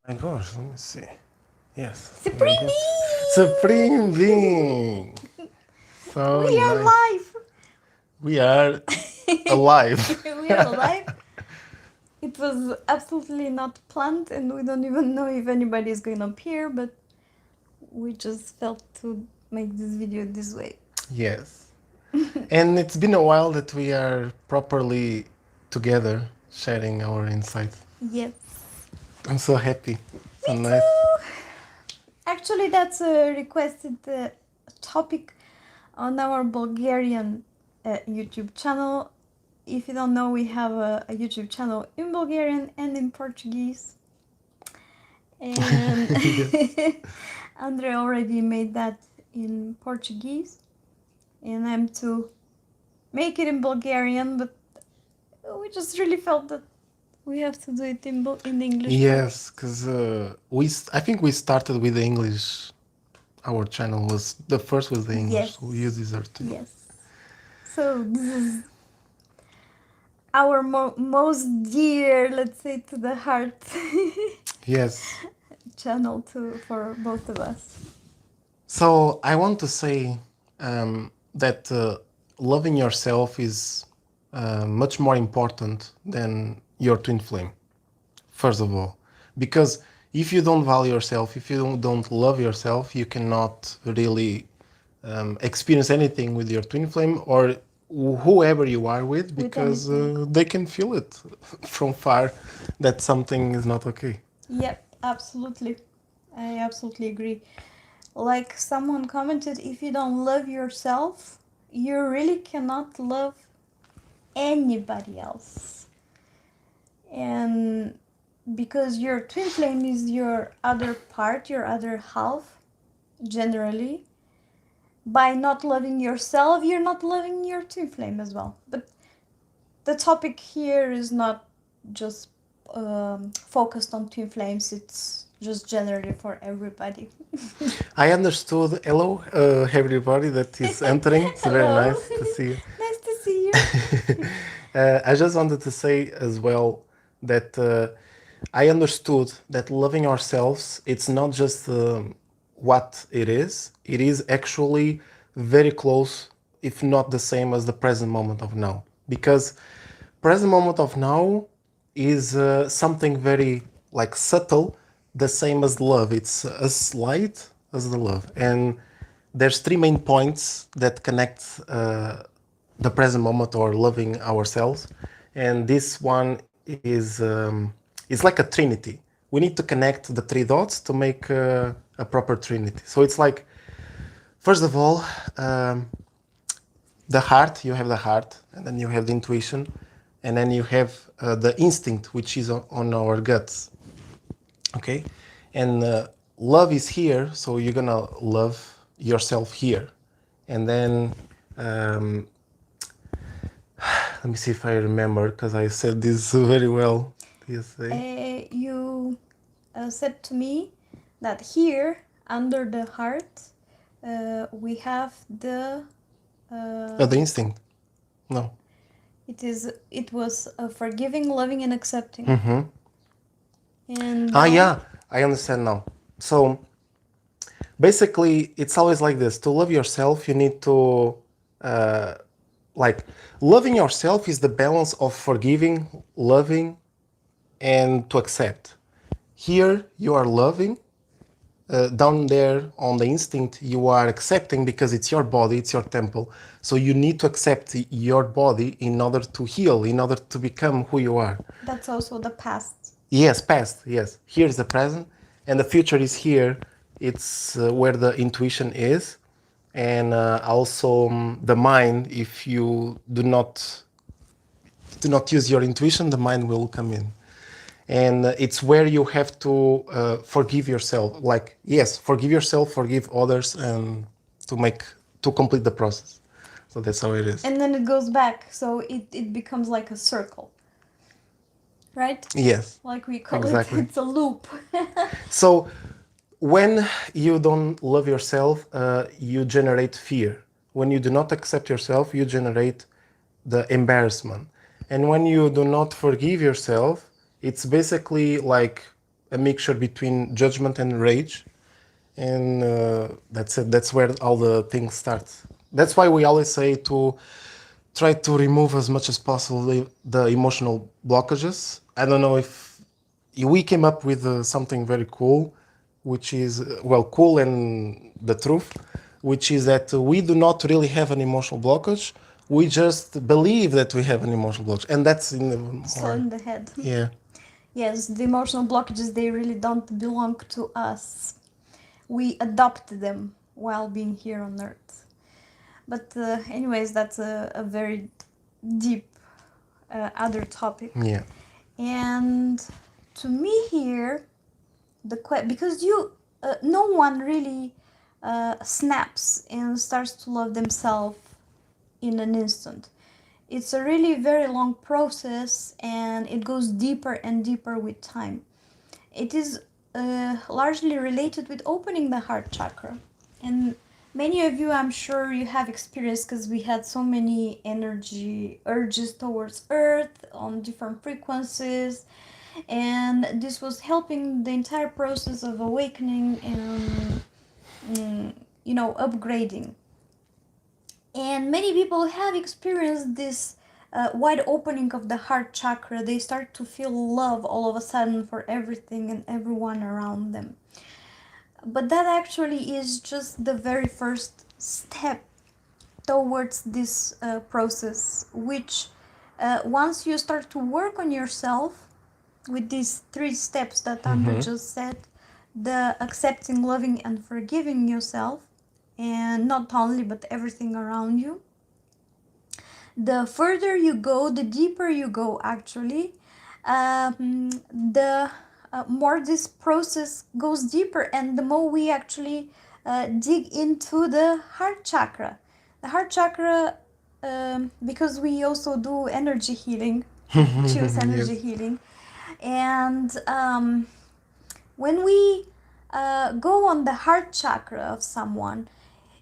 My gosh, let me see. Yes. Very Supreme good. Being! Supreme Being. So We are nice. live! We are alive. We are alive. It was absolutely not planned, and we don't even know if anybody is going to appear, but we just felt to make this video this way. Yes. And it's been a while that we are properly together sharing our insights. Yes. I'm so happy. So Me nice. too! Actually, that's a requested topic on our Bulgarian YouTube channel. If you don't know, we have a YouTube channel in Bulgarian and in Portuguese. And Yes. Andre already made that in Portuguese, and I'm to make it in Bulgarian, but we just really felt that we have to do it in English Yes, first. because I think we started with the English. Our channel was the first with the English, Yes, so you deserve to. yes. So this is our most dear, let's say, to the heart Yes. channel for both of us. So I want to say that loving yourself is much more important than your twin flame, first of all. Because if you don't value yourself, if you don't love yourself, you cannot really experience anything with your twin flame or whoever you are with, With because anything. they can feel it from far that something is not okay. Yep, absolutely. I absolutely agree. Like someone commented, if you don't love yourself, you really cannot love anybody else. And because your twin flame is your other part, your other half, generally, by not loving yourself, you're not loving your twin flame as well. But the topic here is not just focused on twin flames, it's just generally for everybody. I understood. Hello, everybody that is entering. It's very Hello. nice to see you. Nice to see you. I just wanted to say as well that I understood that loving ourselves, it's not just what it is. It is actually very close, if not the same as the present moment of now. Because present moment of now is something very like subtle, the same as love. It's as slight as the love. And there's three main points that connect the present moment or loving ourselves. And this one is like a trinity. We need to connect the three dots to make a proper trinity. So it's like, first of all, the heart, you have the heart, and then you have the intuition, and then you have the instinct, which is on our guts. Okay? And love is here, so you're gonna love yourself here. And then, let me see if I remember, because I said this very well yesterday. You said to me that here, under the heart, we have the. The instinct. No. It was forgiving, loving, and accepting. Mm-hmm. And Yeah, I understand now. So basically, it's always like this. To love yourself, you need to like loving yourself is the balance of forgiving, loving, and to accept. Here you are loving. Down there on the instinct, you are accepting because it's your body, it's your temple. So you need to accept your body in order to heal, in order to become who you are. That's also the past. Yes, past, yes. Here is the present, and the future is here. It's where the intuition is. And also the mind, if you do not use your intuition, the mind will come in. And it's where you have to forgive yourself. Like, yes, forgive yourself, forgive others, and to complete the process. So that's how it is. And then it goes back, so it becomes like a circle. Right? Yes. Like we call Exactly. it, it's a loop. So when you don't love yourself, you generate fear. When you do not accept yourself, you generate the embarrassment. And when you do not forgive yourself, it's basically like a mixture between judgment and rage, and that's it. That's where all the things start. That's why we always say to try to remove as much as possible the emotional blockages. I don't know if we came up with something very cool, which is well, cool and the truth, which is that we do not really have an emotional blockage. We just believe that we have an emotional blockage, and that's in the So in the head. yeah. Yes, the emotional blockages, they really don't belong to us. We adopt them while being here on earth. But anyways, that's a very deep other topic. Yeah. And to me here, because no one really snaps and starts to love themselves in an instant. It's a really very long process, and it goes deeper and deeper with time. It is largely related with opening the heart chakra. And many of you, I'm sure you have experienced, because we had so many energy urges towards earth on different frequencies, and this was helping the entire process of awakening and upgrading. And many people have experienced this wide opening of the heart chakra. They start to feel love all of a sudden for everything and everyone around them. But that actually is just the very first step towards this process, which once you start to work on yourself with these 3 steps that André just said, the accepting, loving, and forgiving yourself, and not only but everything around you, the further you go, the deeper you go actually, the more this process goes deeper, and the more we actually dig into the heart chakra. The heart chakra, because we also do energy healing, choose energy healing, and when we go on the heart chakra of someone,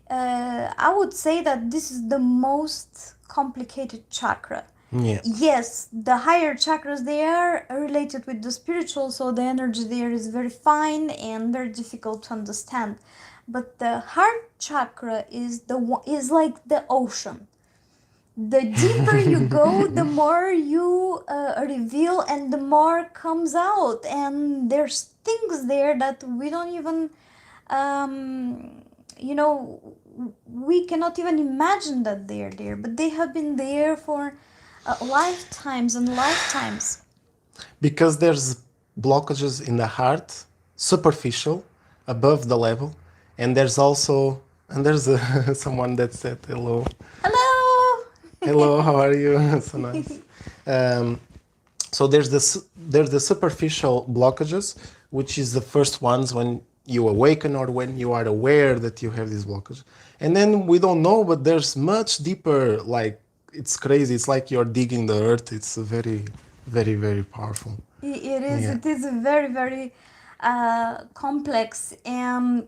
I would say that this is the most complicated chakra. Yeah. Yes, the higher chakras, they are related with the spiritual, so the energy there is very fine and very difficult to understand. But the heart chakra is like the ocean. The deeper you go, the more you reveal, and the more comes out. And there's things there that we don't even we cannot even imagine that they are there, but they have been there for lifetimes and lifetimes. Because there's blockages in the heart, superficial, above the level, and there's also someone that said hello. Hello. Hello, how are you? So nice. So there's the superficial blockages, which is the first ones when you awaken or when you are aware that you have these blockages. And then we don't know, but there's much deeper, like it's crazy. It's like you're digging the earth. It's very, very, very powerful. It is. Yeah. It is very, very complex, and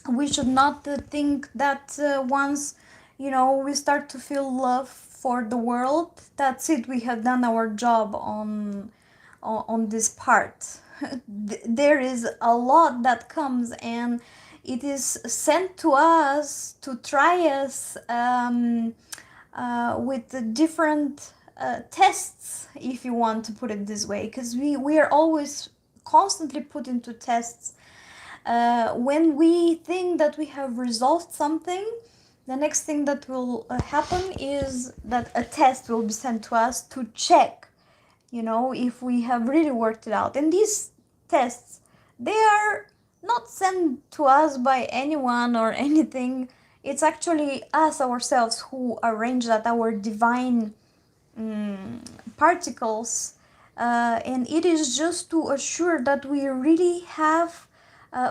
we should not think that once we start to feel love for the world, that's it, we have done our job on this part. There is a lot that comes, and it is sent to us to try us with the different tests, if you want to put it this way, because we are always constantly put into tests. When we think that we have resolved something, the next thing that will happen is that a test will be sent to us to check, if we have really worked it out. And these tests, they are not sent to us by anyone or anything. It's actually us ourselves who arrange that, our divine particles, and it is just to assure that we really have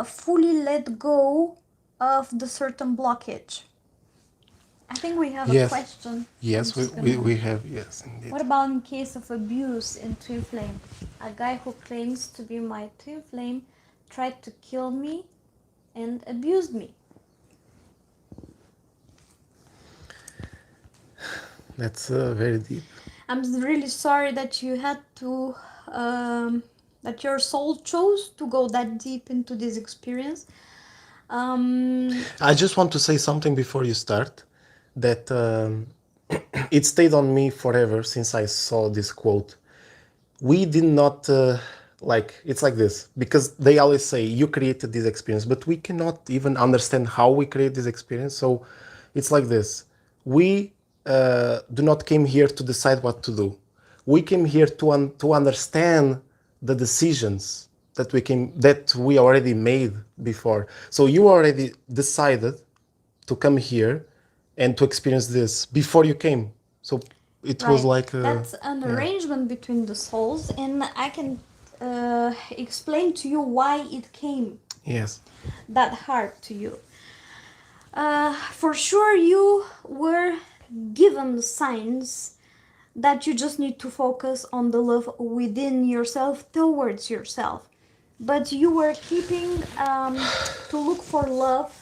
fully let go of the certain blockage. I think we have a question. Yes, we have, yes, indeed. What about in case of abuse in twin flame? A guy who claims to be my twin flame tried to kill me and abused me. That's very deep. I'm really sorry that you had to that your soul chose to go that deep into this experience. I just want to say something before you start, that it stayed on me forever since I saw this quote. We did not it's like this, because they always say you created this experience, but we cannot even understand how we create this experience. So it's like this: we do not came here to decide what to do. We came here to understand the decisions that we already made before. So you already decided to come here and to experience this before you came. So it was Right. like That's an yeah. arrangement between the souls, and I can explain to you why it came Yes. that hard to you. For sure, you were given signs that you just need to focus on the love within yourself, towards yourself. But you were keeping to look for love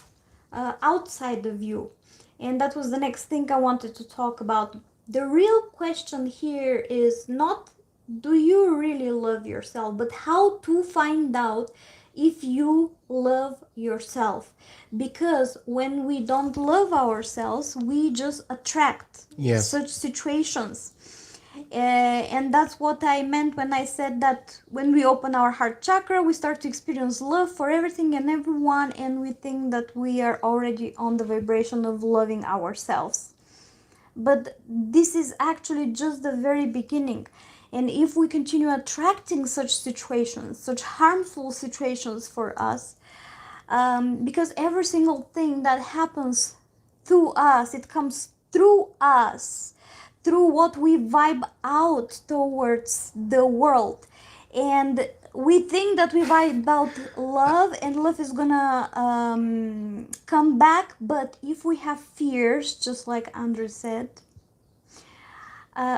outside of you. And that was the next thing I wanted to talk about. The real question here is not do you really love yourself, but how to find out if you love yourself. Because when we don't love ourselves, we just attract Yes. such situations. And that's what I meant when I said that when we open our heart chakra, we start to experience love for everything and everyone, and we think that we are already on the vibration of loving ourselves. But this is actually just the very beginning. And if we continue attracting such situations, such harmful situations for us, because every single thing that happens to us, it comes through us, through what we vibe out towards the world. And we think that we vibe out love and love is gonna come back, but if we have fears, just like André said,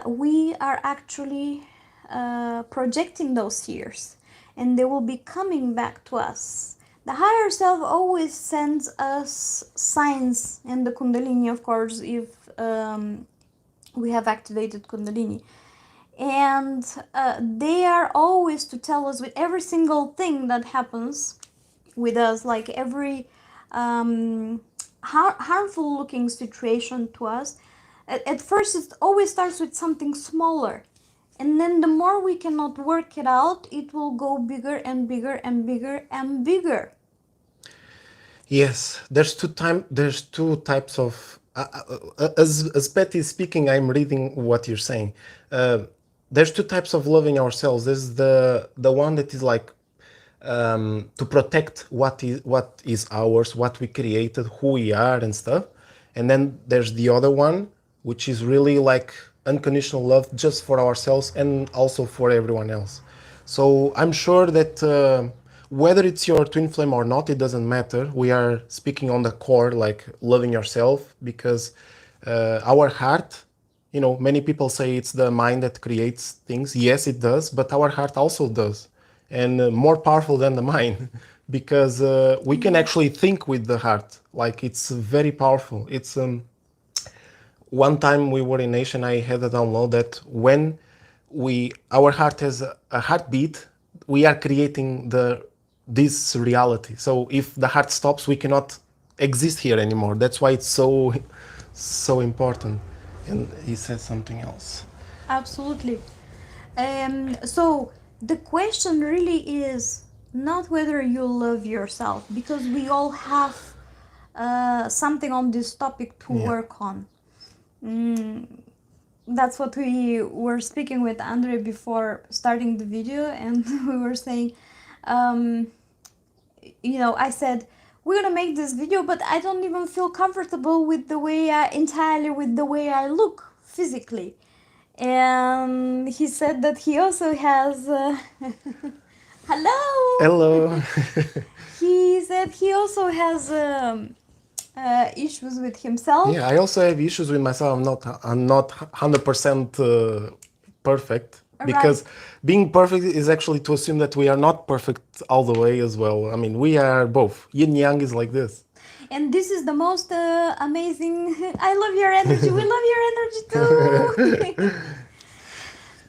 we are actually projecting those fears, and they will be coming back to us. The higher self always sends us signs, and the Kundalini, of course, if we have activated Kundalini. And they are always to tell us with every single thing that happens with us, like every harmful looking situation to us. At first, it always starts with something smaller. And then the more we cannot work it out, it will go bigger and bigger and bigger and bigger. Yes, there's two types of as Petty is speaking, I'm reading what you're saying. There's two types of loving ourselves. There's the one that is like to protect what is ours, what we created, who we are and stuff. And then there's the other one, which is really like unconditional love just for ourselves and also for everyone else. So I'm sure that whether it's your twin flame or not, it doesn't matter. We are speaking on the core, like loving yourself, because our heart, many people say it's the mind that creates things. Yes, it does, but our heart also does, and more powerful than the mind, because we can actually think with the heart. Like, it's very powerful. It's one time we were in Asian, I had a download that when our heart has a heartbeat, we are creating this reality. So if the heart stops, we cannot exist here anymore. That's why it's so important. And he said something else. Absolutely. So the question really is not whether you love yourself, because we all have something on this topic to work on. That's what we were speaking with Andre before starting the video, and we were saying, I said, we're gonna make this video, but I don't even feel comfortable with the way I look physically. And he said that he also has Hello. He said he also has issues with himself. Yeah, I also have issues with myself. I'm not 100% perfect, because being perfect is actually to assume that we are not perfect all the way as well. I mean, we are both. Yin yang is like this. And this is the most amazing. I love your energy. We love your energy too.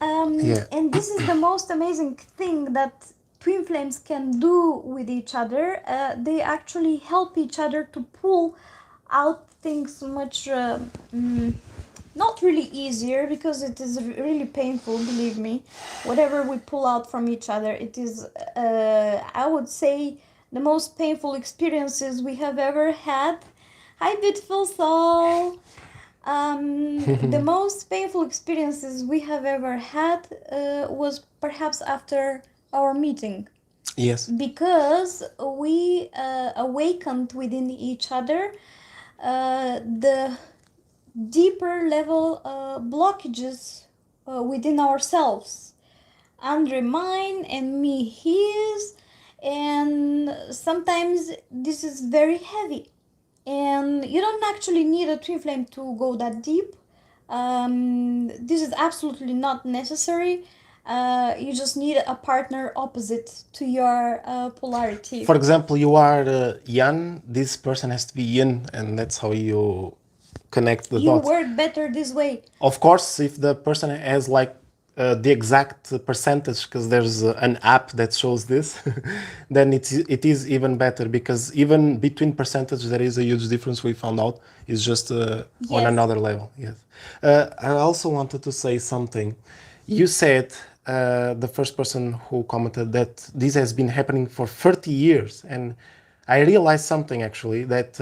Yeah. And this is the most amazing thing that twin flames can do with each other. They actually help each other to pull out things much not really easier, because it is really painful, believe me. Whatever we pull out from each other, it is I would say the most painful experiences we have ever had. Hi, beautiful soul. The most painful experiences we have ever had was perhaps after our meeting, Yes. because we awakened within each other the deeper level blockages within ourselves. Andre mine and me his, and sometimes this is very heavy. And you don't actually need a twin flame to go that deep. This is absolutely not necessary. You just need a partner opposite to your polarity. For example, you are Yan, this person has to be Yin, and that's how you connect the You dots. work better this way. Of course, if the person has like the exact percentage, because there's an app that shows this, then it is even better, because even between percentage there is a huge difference. We found out it's just on Yes. another level. Yes. I also wanted to say something. You said the first person who commented that this has been happening for 30 years, and I realized something actually, that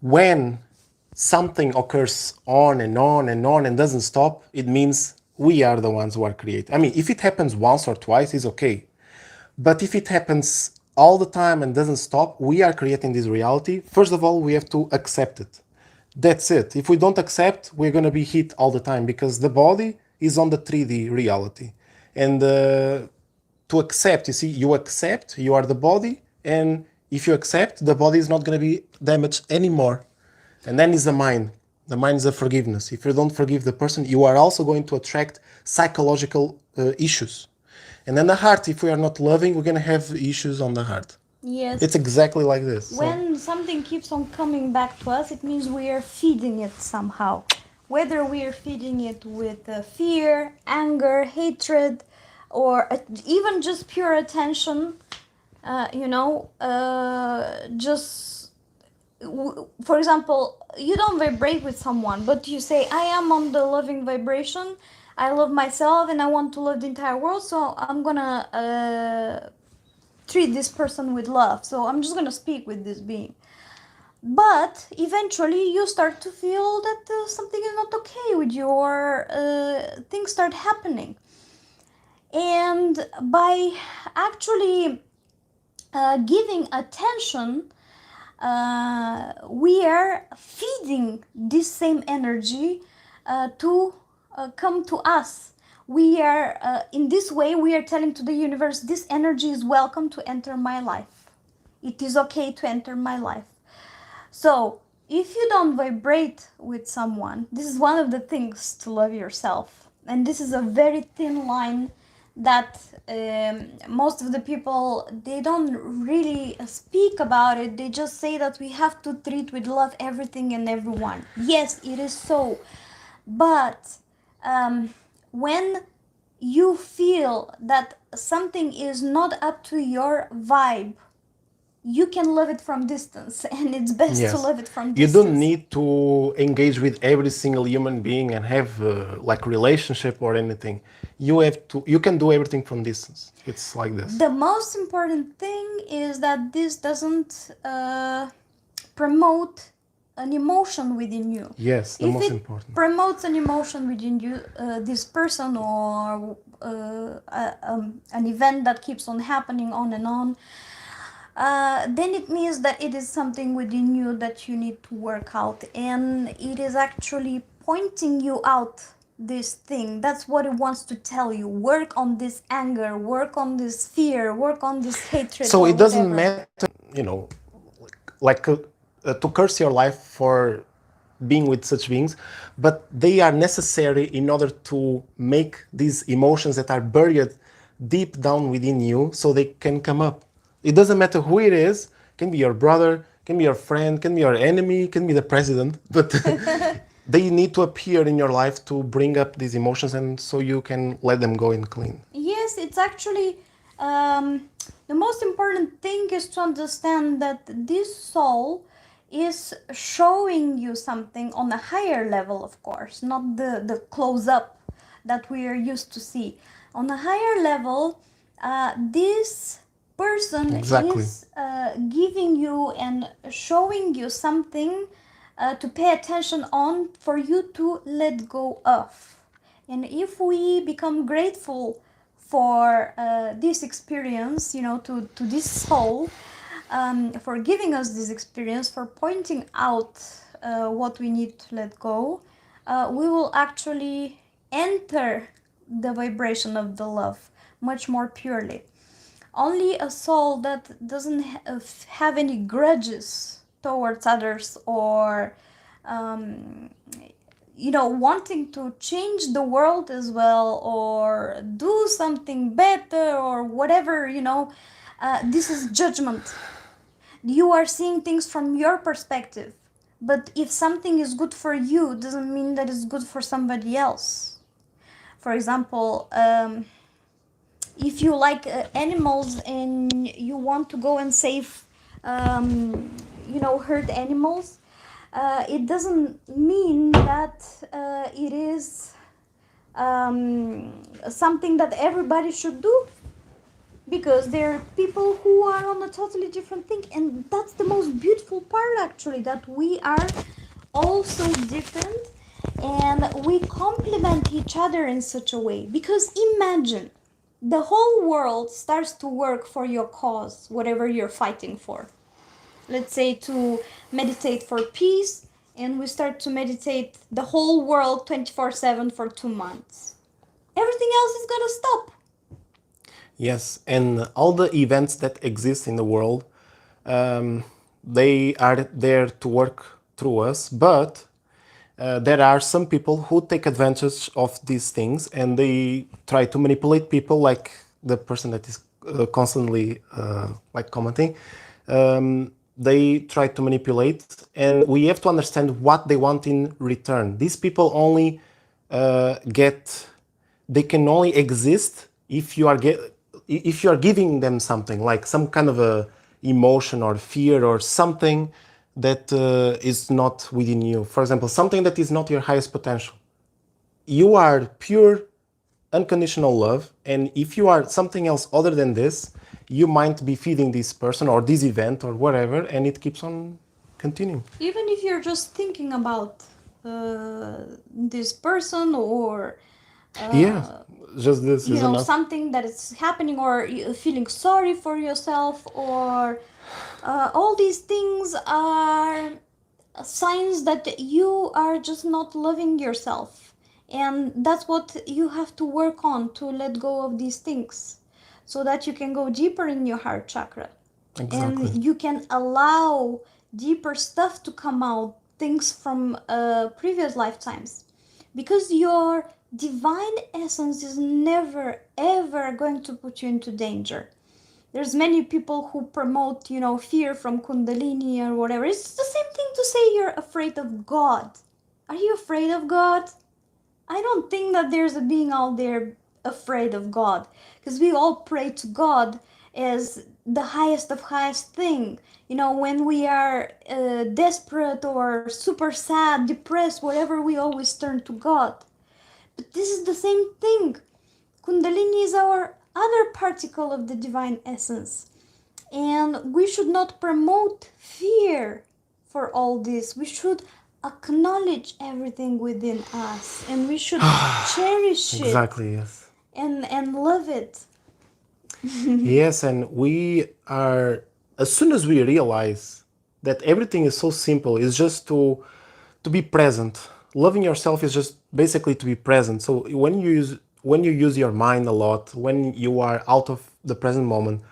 when something occurs on and on and on and doesn't stop, it means we are the ones who are creating. I mean, if it happens once or twice, it's okay. But if it happens all the time and doesn't stop, we are creating this reality. First of all, we have to accept it. That's it. If we don't accept, we're going to be hit all the time, because the body is on the 3D reality. And to accept, you see, you accept, you are the body, and if you accept, the body is not going to be damaged anymore. And then is the mind. The mind is the forgiveness. If you don't forgive the person, you are also going to attract psychological issues. And then the heart, if we are not loving, we're going to have issues on the heart. Yes. It's exactly like this. When something keeps on coming back to us, it means we are feeding it somehow. Whether we are feeding it with fear, anger, hatred, or even just pure attention, just, for example, you don't vibrate with someone, but you say, I am on the loving vibration, I love myself and I want to love the entire world, so I'm gonna treat this person with love, so I'm just gonna speak with this being. But eventually you start to feel that something is not okay with you, or things start happening. And by actually giving attention, we are feeding this same energy to come to us. We are, in this way, we are telling to the universe, this energy is welcome to enter my life. It is okay to enter my life. So, if you don't vibrate with someone, this is one of the things to love yourself. And this is a very thin line that most of the people, they don't really speak about it. They just say that we have to treat with love everything and everyone. Yes, it is so. But when you feel that something is not up to your vibe, you can love it from distance, and it's best to love it from distance. You don't need to engage with every single human being and have like relationship or anything. You can do everything from distance. It's like this. The most important thing is that this doesn't promote an emotion within you. Yes, the most important. If it promotes an emotion within you, this person or an event that keeps on happening on and on, then it means that it is something within you that you need to work out, and it is actually pointing you out this thing. That's what it wants to tell you. Work on this anger, work on this fear, work on this hatred. So it doesn't matter, like to curse your life for being with such beings, but they are necessary in order to make these emotions that are buried deep down within you so they can come up. It doesn't matter who it is. It can be your brother, can be your friend, can be your enemy, can be the president, but they need to appear in your life to bring up these emotions, and so you can let them go and clean. Yes, it's actually the most important thing is to understand that this soul is showing you something on a higher level, of course, not the close-up that we are used to see. On a higher level, this person Exactly. is giving you and showing you something to pay attention on for you to let go of. And if we become grateful for this experience, to this soul, for giving us this experience, for pointing out what we need to let go, we will actually enter the vibration of the love much more purely. Only a soul that doesn't have any grudges towards others, or wanting to change the world as well, or do something better, or whatever, this is judgment. You are seeing things from your perspective, but if something is good for you, doesn't mean that it's good for somebody else. For example, if you like animals and you want to go and save hurt animals, it doesn't mean that it is something that everybody should do, because there are people who are on a totally different thing, and that's the most beautiful part, actually, that we are all so different and we complement each other in such a way. Because imagine the whole world starts to work for your cause, whatever you're fighting for. Let's say to meditate for peace, and we start to meditate the whole world 24/7 for 2 months. Everything else is gonna stop. Yes, and all the events that exist in the world, they are there to work through us, but there are some people who take advantage of these things, and they try to manipulate people, like the person that is constantly like commenting. They try to manipulate, and we have to understand what they want in return. These people only they can only exist if you are giving them something, like some kind of a emotion or fear or something that is not within you. For example, something that is not your highest potential. You are pure unconditional love, and if you are something else other than this, you might be feeding this person or this event or whatever, and it keeps on continuing. Even if you're just thinking about this person, or Yeah, just this is enough. something that is happening, or you feeling sorry for yourself, or all these things are signs that you are just not loving yourself, and that's what you have to work on, to let go of these things, so that you can go deeper in your heart chakra. Exactly. And you can allow deeper stuff to come out, things from previous lifetimes, because your divine essence is never ever going to put you into danger. There's many people who promote, fear from Kundalini or whatever. It's the same thing to say you're afraid of God. Are you afraid of God? I don't think that there's a being out there afraid of God, because we all pray to God as the highest of highest thing. When we are desperate or super sad, depressed, whatever, we always turn to God. But this is the same thing. Kundalini is our other particle of the divine essence. And we should not promote fear for all this. We should acknowledge everything within us, and we should cherish it. Exactly, yes. And love it. Yes, and we are, as soon as we realize that everything is so simple, it's just to be present. Loving yourself is just basically to be present. So when you use your mind a lot, when you are out of the present moment,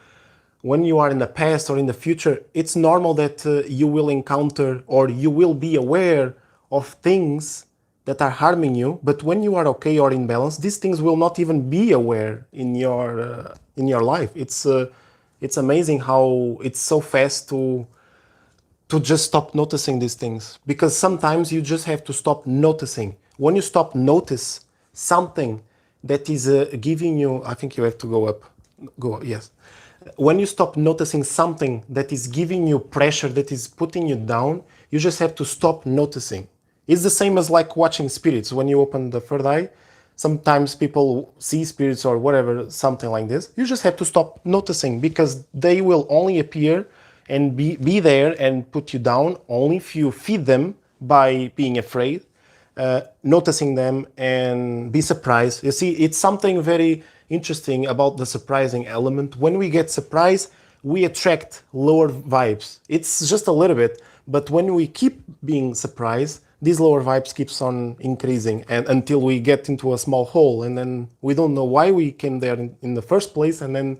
when you are in the past or in the future, it's normal that you will encounter or you will be aware of things that are harming you. But when you are okay or in balance, these things will not even be aware in your life. It's amazing how it's so fast to to just stop noticing these things, because sometimes you just have to stop noticing. When you stop notice something that is giving you, I think you have to go up, go, yes. When you stop noticing something that is giving you pressure, that is putting you down, you just have to stop noticing. It's the same as like watching spirits. When you open the third eye, sometimes people see spirits or whatever, something like this. You just have to stop noticing, because they will only appear and be there and put you down only if you feed them by being afraid, noticing them, and be surprised. You see, it's something very interesting about the surprising element. When we get surprised, we attract lower vibes. It's just a little bit, but when we keep being surprised, these lower vibes keeps on increasing, and until we get into a small hole, and then we don't know why we came there in the first place, and then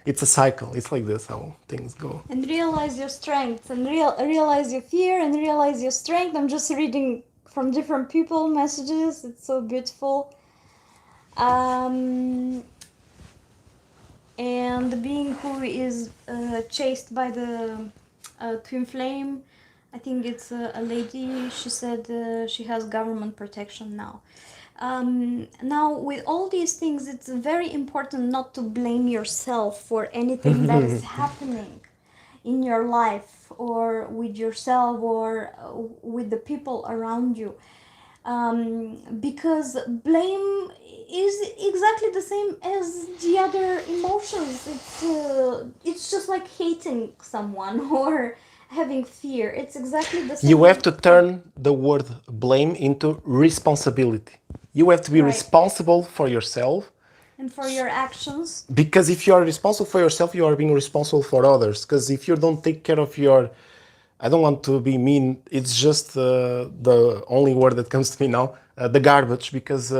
it's a cycle. It's like this how things go. And realize your strength, and realize your fear, and realize your strength. I'm just reading from different people messages. It's so beautiful. And the being who is chased by the twin flame, I think it's a lady. She said she has government protection now. Now, with all these things, it's very important not to blame yourself for anything that is happening in your life, or with yourself, or with the people around you. Because blame is exactly the same as the other emotions. It's just like hating someone or having fear. It's exactly the same. You have to turn the word blame into responsibility. You have to be Right. responsible for yourself, And for your actions. because if you are responsible for yourself, you are being responsible for others. Because if you don't take care of your, I don't want to be mean, it's just the only word that comes to me now, the garbage. Because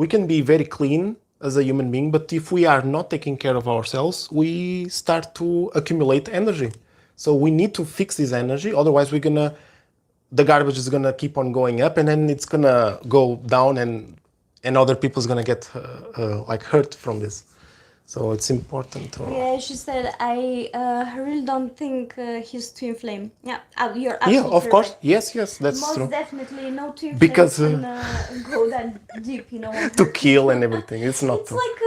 we can be very clean as a human being, but if we are not taking care of ourselves, we start to accumulate energy. So we need to fix this energy, otherwise the garbage is gonna keep on going up, and then it's gonna go down, and other people's gonna get like hurt from this. So it's important to. Yeah, she said, I really don't think he's twin flame. Yeah, you're Yeah, absolutely of course. right. Yes, that's Most true. definitely no twin Because flames can go that deep, on to hurt kill people. and everything, it's not It's true. like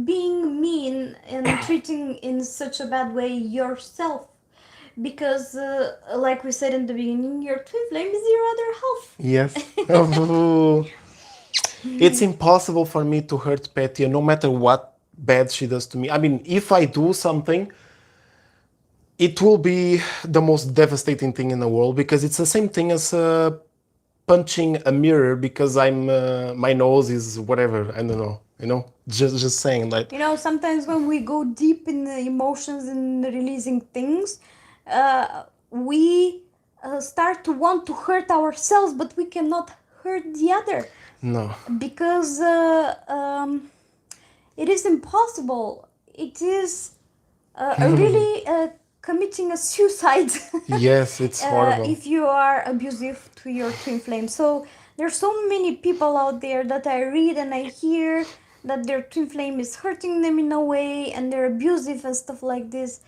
being mean and treating in such a bad way yourself. Because, like we said in the beginning, your twin flame is your other half. Yes. It's impossible for me to hurt Petya, no matter what bad she does to me. I mean, if I do something, it will be the most devastating thing in the world, because it's the same thing as punching a mirror because my nose is whatever, I don't know, just saying, like. Sometimes when we go deep in the emotions and releasing things, we start to want to hurt ourselves, but we cannot hurt the other. No. Because it is impossible. It is really committing a suicide. Yes, it's horrible. If you are abusive to your twin flame. So there's so many people out there that I read and I hear that their twin flame is hurting them in a way, and they're abusive and stuff like this.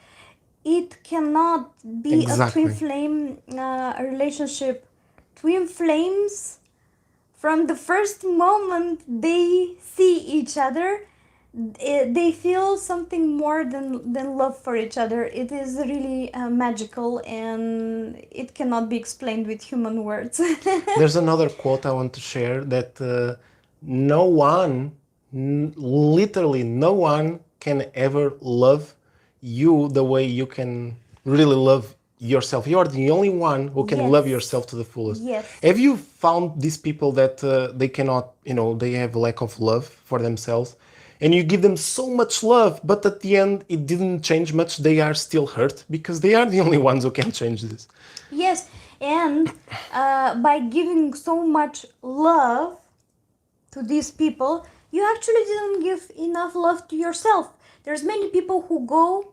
It cannot be a twin flame relationship. Twin flames, from the first moment they see each other, they feel something more than love for each other. It is really magical, and it cannot be explained with human words. There's another quote I want to share, that no one, literally no one, can ever love you the way you can really love yourself. You are the only one who can love yourself to the fullest. Yes. Have you found these people that they cannot, they have a lack of love for themselves, and you give them so much love, but at the end it didn't change much? They are still hurt because they are the only ones who can change this. Yes, and by giving so much love to these people, you actually didn't give enough love to yourself. There's many people who go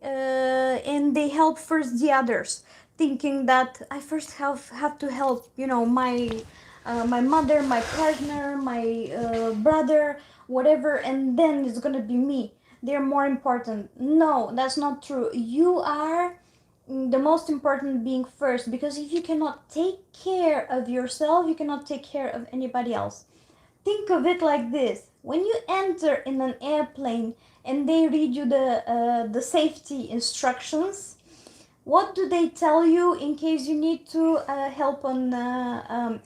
and they help first the others, thinking that I first have to help, my mother, my partner, my brother, whatever, and then it's gonna be me. They're more important. No, that's not true. You are the most important being first, because if you cannot take care of yourself, you cannot take care of anybody else. Think of it like this: when you enter in an airplane and they read you the safety instructions, what do they tell you in case you need to help an an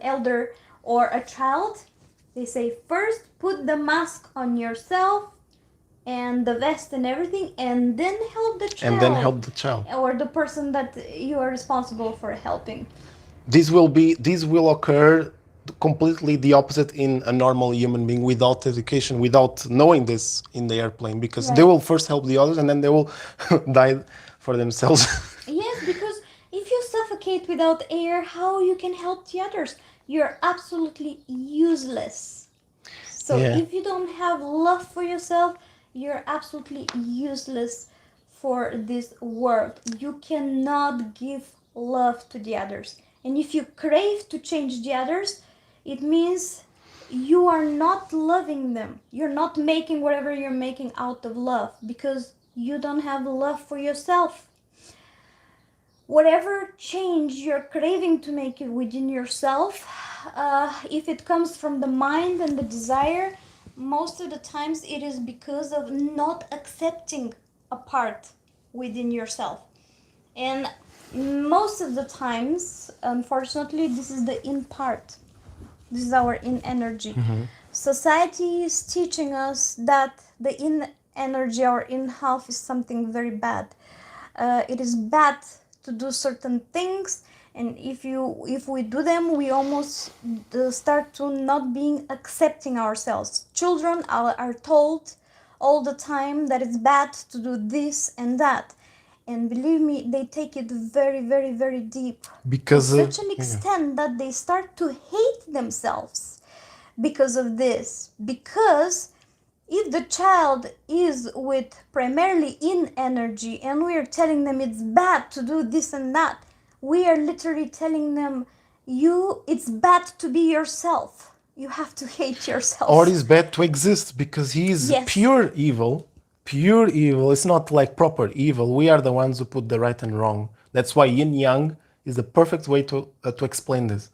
elder or a child? They say, first put the mask on yourself and the vest and everything, and then help the child. And then help the child. Or the person that you are responsible for helping. This will occur completely the opposite in a normal human being without education, without knowing this in the airplane, because they will first help the others and then they will die for themselves. Yes, because if you suffocate without air, how you can help the others? You're absolutely useless. So if you don't have love for yourself, you're absolutely useless for this world. You cannot give love to the others. And if you crave to change the others, it means you are not loving them. You're not making whatever you're making out of love, because you don't have love for yourself. Whatever change you're craving to make it within yourself, if it comes from the mind and the desire, most of the times it is because of not accepting a part within yourself. And most of the times, unfortunately, this is the in part. This is our in energy. Society is teaching us that the in energy, our in half, is something very bad. It is bad to do certain things, and if we do them, we almost start to not being accepting ourselves. Children are told all the time that it's bad to do this and that, and believe me, they take it very, very, very deep, because to such an extent that they start to hate themselves because of this. Because if the child is with primarily in energy and we are telling them it's bad to do this and that, we are literally telling them, it's bad to be yourself. You have to hate yourself. Or it's bad to exist, because he is pure evil. Pure evil. It's not like proper evil. We are the ones who put the right and wrong. That's why yin yang is the perfect way to explain this.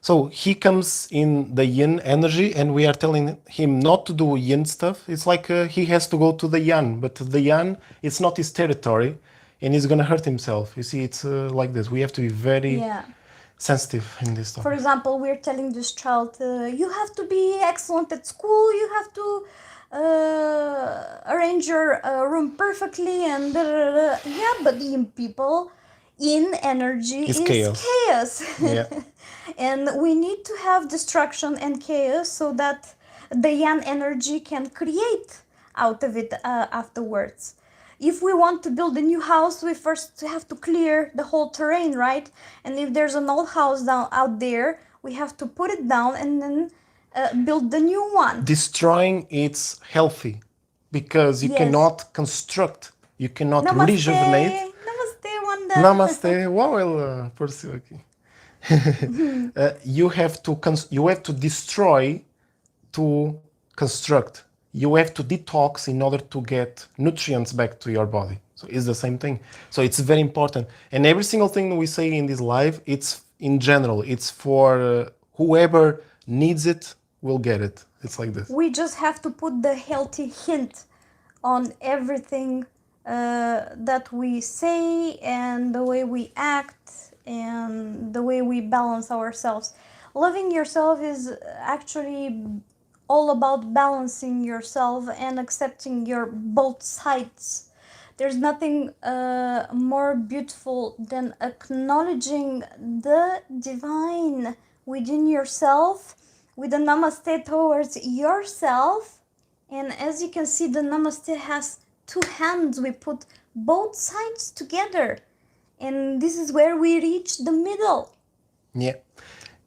So he comes in the yin energy and we are telling him not to do yin stuff. It's like he has to go to the yang, but the yang, it's not his territory and he's going to hurt himself. You see, it's like this. We have to be very sensitive in this topic. For example, we're telling this child, you have to be excellent at school, you have to arrange your room perfectly, and yeah, but in people, in energy is chaos. And we need to have destruction and chaos so that the yang energy can create out of it afterwards. If we want to build a new house, we first have to clear the whole terrain, right? And if there's an old house out there, we have to put it down and then build the new one. Destroying it's healthy, because you cannot construct, you cannot rejuvenate. Namaste, Wanda. Namaste. Well, pursue aqui. You have to destroy to construct. You have to detox in order to get nutrients back to your body. So it's the same thing. So it's very important. And every single thing we say in this live, it's in general. It's for whoever needs it will get it. It's like this. We just have to put the healthy hint on everything that we say and the way we act and the way we balance ourselves. Loving yourself is actually all about balancing yourself and accepting your both sides. There's nothing more beautiful than acknowledging the divine within yourself with a namaste towards yourself. And as you can see, the namaste has two hands. We put both sides together, and this is where we reach the middle. Yeah.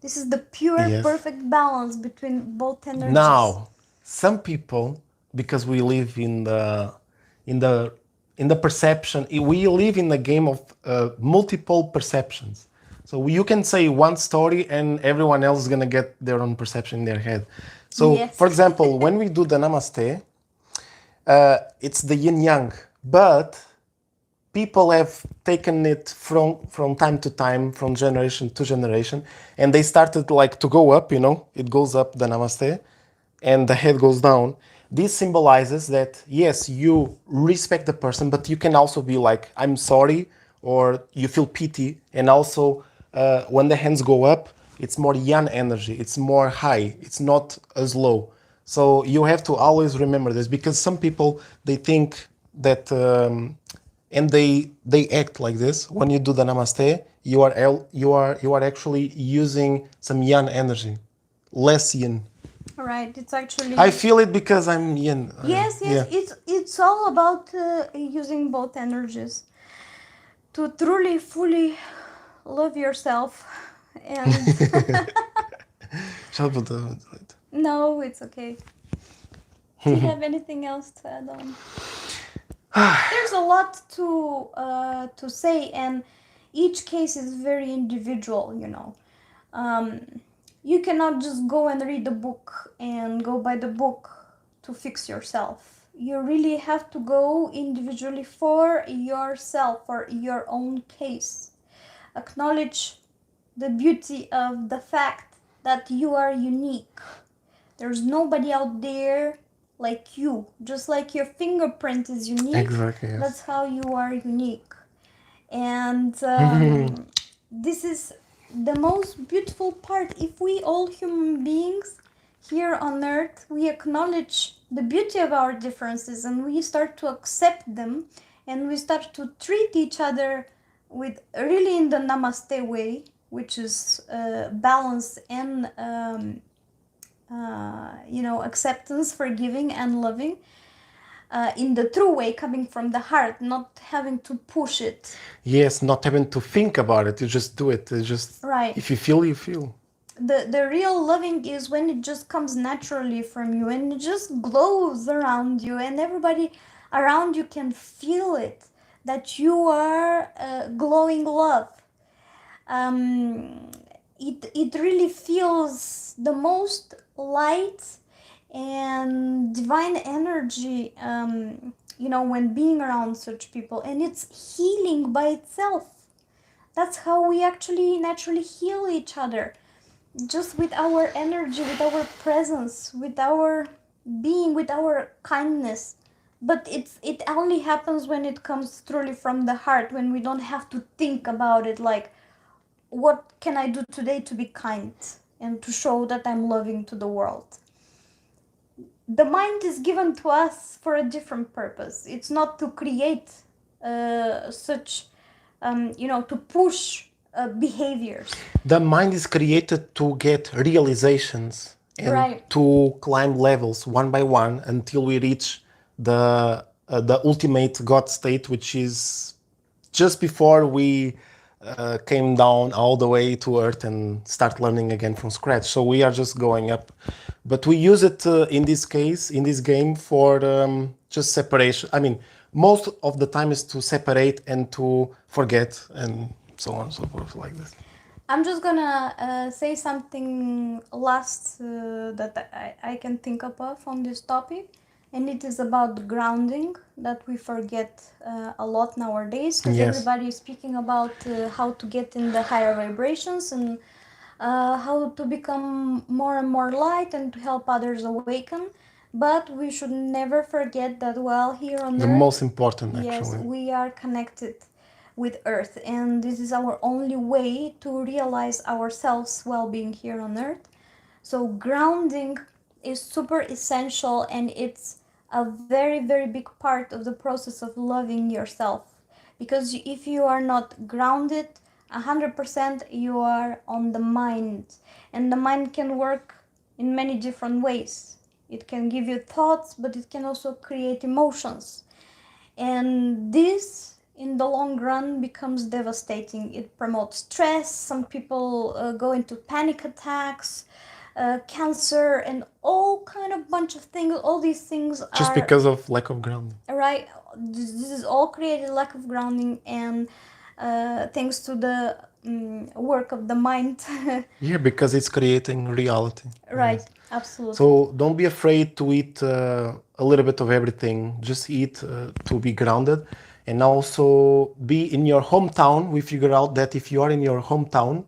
This is the pure, perfect balance between both energies. Now, some people, because we live in the perception, we live in a game of multiple perceptions. So you can say one story and everyone else is gonna get their own perception in their head. So, for example, when we do the Namaste, it's the yin yang, but people have taken it from time to time, from generation to generation, and they started like to go up, it goes up, the Namaste, and the head goes down. This symbolizes that, yes, you respect the person, but you can also be like, I'm sorry, or you feel pity. And also, when the hands go up, it's more yang energy, it's more high, it's not as low. So you have to always remember this, because some people, they think that, and they act like this. When you do the Namaste, you are actually using some yang energy, less yin. Right, it's actually I feel it because I'm yin. yes, Yeah. it's all about using both energies to truly, fully love yourself. And Shall I put that? no, it's okay. Do you have anything else to add on? There's a lot to say, and each case is very individual. You cannot just go and read the book and go by the book to fix yourself. You really have to go individually for yourself, for your own case. Acknowledge the beauty of the fact that you are unique. There's nobody out there like you. Just like your fingerprint is unique, Exactly. Yes. that's how you are unique. And this is the most beautiful part. If we all human beings here on earth, we acknowledge the beauty of our differences and we start to accept them, and we start to treat each other with really in the Namaste way, which is balance and acceptance, forgiving and loving, in the true way, coming from the heart, not having to push it. Yes, not having to think about it. You just do it. It's just Right. if you feel, you feel. The real loving is when it just comes naturally from you and it just glows around you, and everybody around you can feel it, that you are glowing love. It really feels the most light and divine energy, when being around such people, and it's healing by itself. That's how we actually naturally heal each other, just with our energy, with our presence, with our being, with our kindness. But it only happens when it comes truly from the heart, when we don't have to think about it like, what can I do today to be kind and to show that I'm loving to the world. The mind is given to us for a different purpose. It's not to create to push behaviors. The mind is created to get realizations and Right. to climb levels one by one until we reach the ultimate God state, which is just before we came down all the way to earth and start learning again from scratch. So we are just going up, but we use it in this case, in this game, for just separation. I mean, most of the time is to separate and to forget and so on and so forth, like this. I'm just gonna say something last that I can think of on this topic, and it is about grounding, that we forget a lot nowadays, because Yes. everybody is speaking about how to get in the higher vibrations and how to become more and more light and to help others awaken. But we should never forget that while here on The earth, most important, yes, actually. we are connected with earth, and this is our only way to realize ourselves while being here on earth. So grounding is super essential, and it's a very, very big part of the process of loving yourself, because if you are not grounded 100%, you are on the mind, and the mind can work in many different ways. It can give you thoughts, but it can also create emotions, and this in the long run becomes devastating. It promotes stress. Some people go into panic attacks, cancer, and all kind of bunch of things. All these things Just are because of lack of grounding. right. This is all created lack of grounding, and thanks to the work of the mind. Yeah, because it's creating reality. Right. Yes. Absolutely. So don't be afraid to eat a little bit of everything. Just eat to be grounded, and also be in your hometown. We figure out that if you are in your hometown,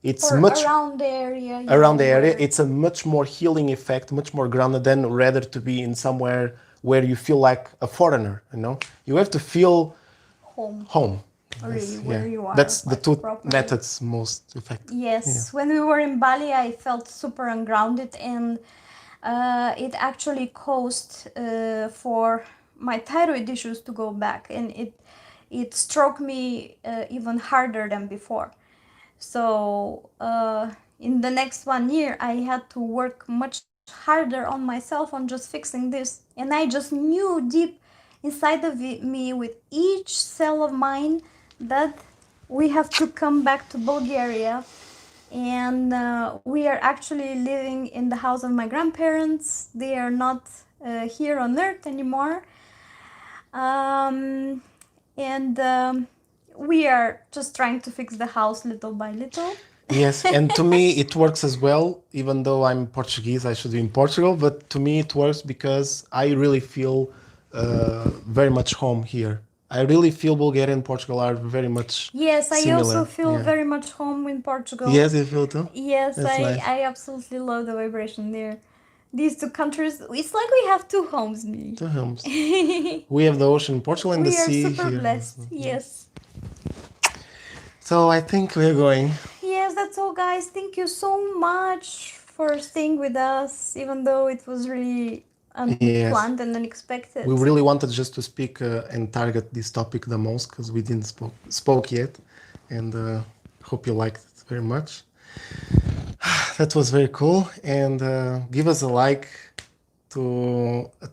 it's Or much around the area, around the area. where It's a much more healing effect, much more grounded than rather to be in somewhere where you feel like a foreigner. You have to feel home, home. really, Yes, where yeah. you are, That's the like two properly. methods most effective. Yes, Yeah. when we were in Bali, I felt super ungrounded, and it actually caused for my thyroid issues to go back, and it struck me even harder than before. So in the next 1 year, I had to work much harder on myself on just fixing this, and I just knew deep inside of me, with each cell of mine, that we have to come back to Bulgaria, and we are actually living in the house of my grandparents. They are not here on earth anymore, and we are just trying to fix the house little by little. Yes, and to me it works as well. Even though I'm Portuguese, I should be in Portugal, but to me it works because I really feel very much home here. I really feel Bulgaria and Portugal are very much Yes, I also similar. feel Yeah. very much home in Portugal. Yes, you feel too? Yes, That's nice. I absolutely love the vibration there. These two countries, it's like we have two homes, me. Two homes. We have the ocean in Portugal and the We are sea super here. blessed. Yes. So I think we're going. Yes, that's all, guys. Thank you so much for staying with us, even though it was really unplanned and unexpected. We really wanted just to speak and target this topic the most because we didn't spoke yet, and hope you liked it very much. That was very cool, and give us a like to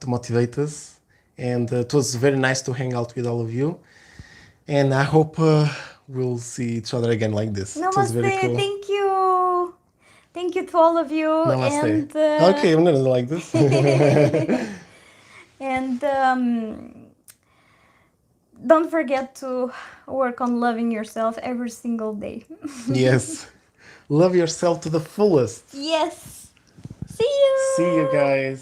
motivate us, and it was very nice to hang out with all of you, and I hope we'll see each other again like this. It was Namaste. very cool. Thank you. Thank you to all of you. Namaste. And, okay, I'm gonna like this. and don't forget to work on loving yourself every single day. Yes. Love yourself to the fullest. Yes. See you. See you guys.